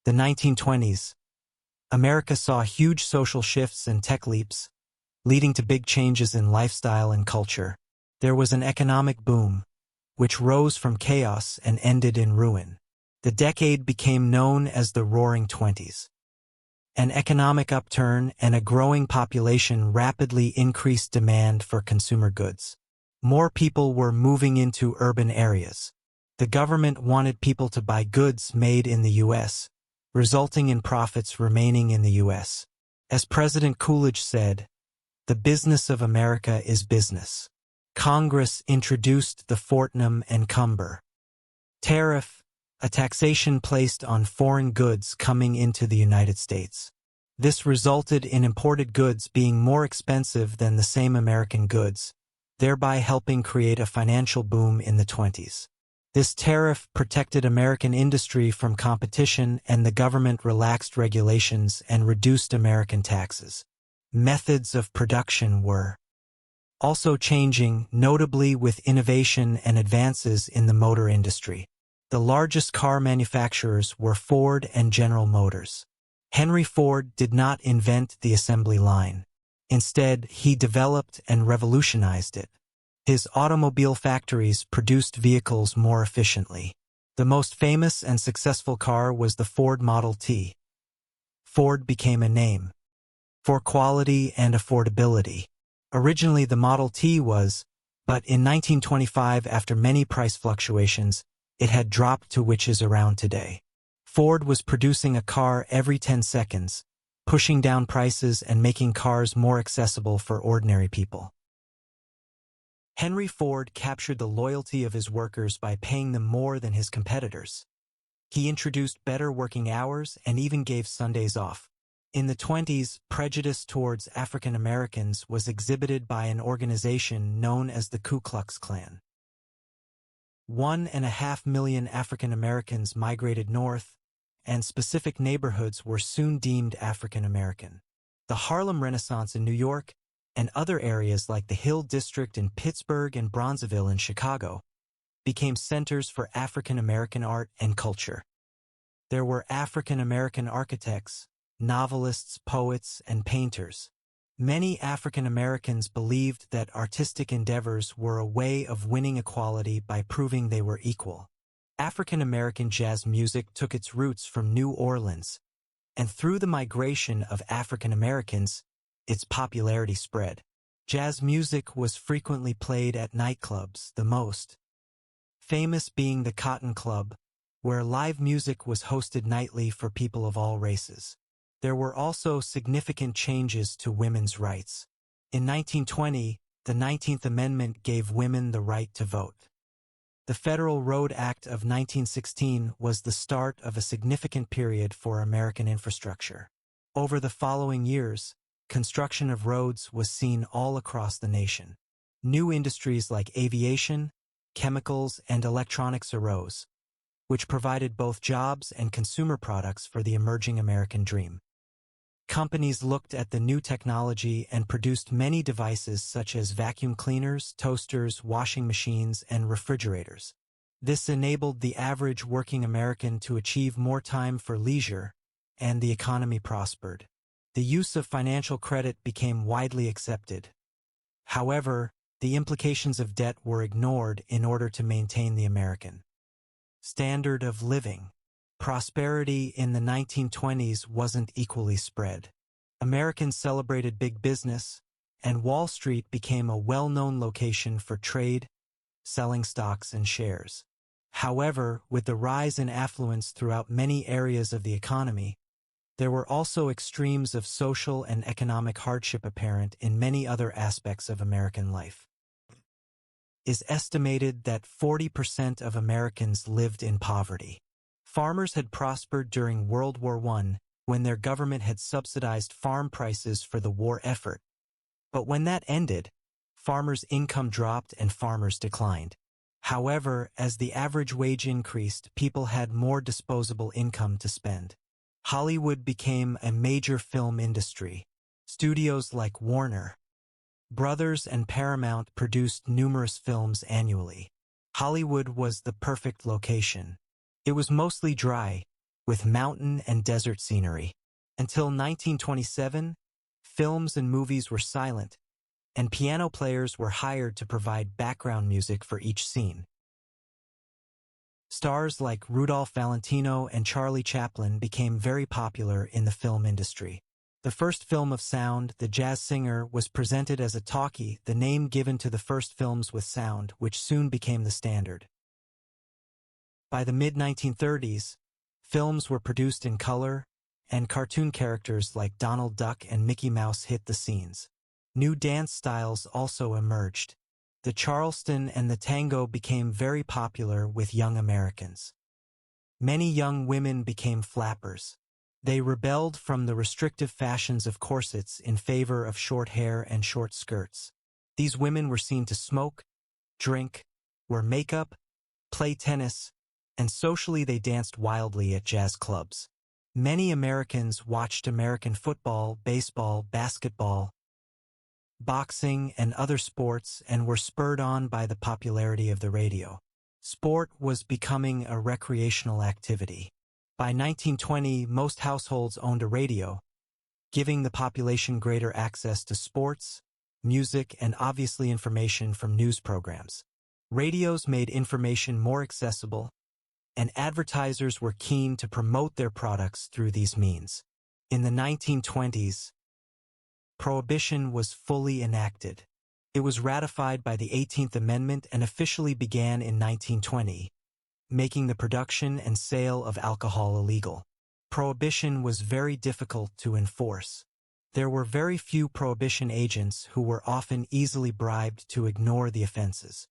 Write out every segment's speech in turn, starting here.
The 1920s. America saw huge social shifts and tech leaps, leading to big changes in lifestyle and culture. There was an economic boom, which rose from chaos and ended in ruin. The decade became known as the Roaring Twenties. An economic upturn and a growing population rapidly increased demand for consumer goods. More people were moving into urban areas. The government wanted people to buy goods made in the U.S., resulting in profits remaining in the U.S. As President Coolidge said, "The business of America is business." Congress introduced the Fortnum and Cumber tariff, a taxation placed on foreign goods coming into the United States. This resulted in imported goods being more expensive than the same American goods, thereby helping create a financial boom in the 20s. This tariff protected American industry from competition, and the government relaxed regulations and reduced American taxes. Methods of production were also changing, notably with innovation and advances in the motor industry. The largest car manufacturers were Ford and General Motors. Henry Ford did not invent the assembly line. Instead, he developed and revolutionized it. His automobile factories produced vehicles more efficiently. The most famous and successful car was the Ford Model T. Ford became a name for quality and affordability. Originally the Model T was, but in 1925, after many price fluctuations, it had dropped to which is around today. Ford was producing a car every 10 seconds, pushing down prices and making cars more accessible for ordinary people. Henry Ford captured the loyalty of his workers by paying them more than his competitors. He introduced better working hours and even gave Sundays off. In the 20s, prejudice towards African Americans was exhibited by an organization known as the Ku Klux Klan. 1.5 million African Americans migrated north, and specific neighborhoods were soon deemed African American. The Harlem Renaissance in New York, and other areas like the Hill District in Pittsburgh and Bronzeville in Chicago, became centers for African American art and culture. There were African American architects, novelists, poets, and painters. Many African Americans believed that artistic endeavors were a way of winning equality by proving they were equal. African American jazz music took its roots from New Orleans, and through the migration of African Americans, its popularity spread. Jazz music was frequently played at nightclubs, the most famous being the Cotton Club, where live music was hosted nightly for people of all races. There were also significant changes to women's rights. In 1920, the 19th Amendment gave women the right to vote. The Federal Road Act of 1916 was the start of a significant period for American infrastructure. Over the following years, construction of roads was seen all across the nation. New industries like aviation, chemicals, and electronics arose, which provided both jobs and consumer products for the emerging American dream. Companies looked at the new technology and produced many devices such as vacuum cleaners, toasters, washing machines, and refrigerators. This enabled the average working American to achieve more time for leisure, and the economy prospered. The use of financial credit became widely accepted. However, the implications of debt were ignored in order to maintain the American standard of living. Prosperity in the 1920s wasn't equally spread. Americans celebrated big business, and Wall Street became a well-known location for trade, selling stocks and shares. However, with the rise in affluence throughout many areas of the economy, there were also extremes of social and economic hardship apparent in many other aspects of American life. It is estimated that 40% of Americans lived in poverty. Farmers had prospered during World War I, when their government had subsidized farm prices for the war effort. But when that ended, farmers' income dropped and farmers declined. However, as the average wage increased, people had more disposable income to spend. Hollywood became a major film industry. Studios like Warner Brothers and Paramount produced numerous films annually. Hollywood was the perfect location. It was mostly dry, with mountain and desert scenery. Until 1927, films and movies were silent, and piano players were hired to provide background music for each scene. Stars like Rudolph Valentino and Charlie Chaplin became very popular in the film industry. The first film of sound, The Jazz Singer, was presented as a talkie, the name given to the first films with sound, which soon became the standard. By the mid-1930s, films were produced in color, and cartoon characters like Donald Duck and Mickey Mouse hit the scenes. New dance styles also emerged. The Charleston and the tango became very popular with young Americans. Many young women became flappers. They rebelled from the restrictive fashions of corsets in favor of short hair and short skirts. These women were seen to smoke, drink, wear makeup, play tennis, and socially they danced wildly at jazz clubs. Many Americans watched American football, baseball, basketball, boxing, and other sports and were spurred on by the popularity of the radio. Sport was becoming a recreational activity. By 1920, most households owned a radio, giving the population greater access to sports, music, and obviously information from news programs. Radios made information more accessible, and advertisers were keen to promote their products through these means. In the 1920s, Prohibition was fully enacted. It was ratified by the 18th Amendment and officially began in 1920, making the production and sale of alcohol illegal. Prohibition was very difficult to enforce. There were very few prohibition agents who were often easily bribed to ignore the offenses.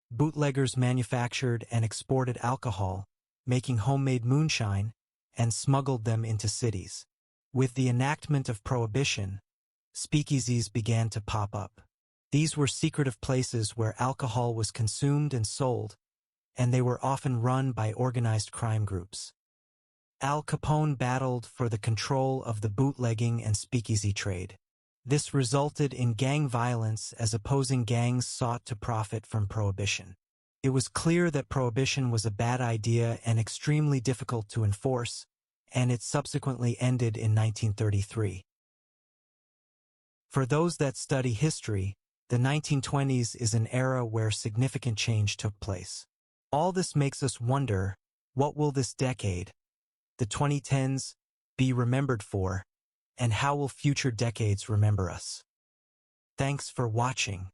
Bootleggers manufactured and exported alcohol, making homemade moonshine, and smuggled them into cities. With the enactment of Prohibition, speakeasies began to pop up. These were secretive places where alcohol was consumed and sold, and they were often run by organized crime groups. Al Capone battled for the control of the bootlegging and speakeasy trade. This resulted in gang violence as opposing gangs sought to profit from Prohibition. It was clear that Prohibition was a bad idea and extremely difficult to enforce, and it subsequently ended in 1933. For those that study history, the 1920s is an era where significant change took place. All this makes us wonder, what will this decade, the 2010s, be remembered for, and how will future decades remember us? Thanks for watching.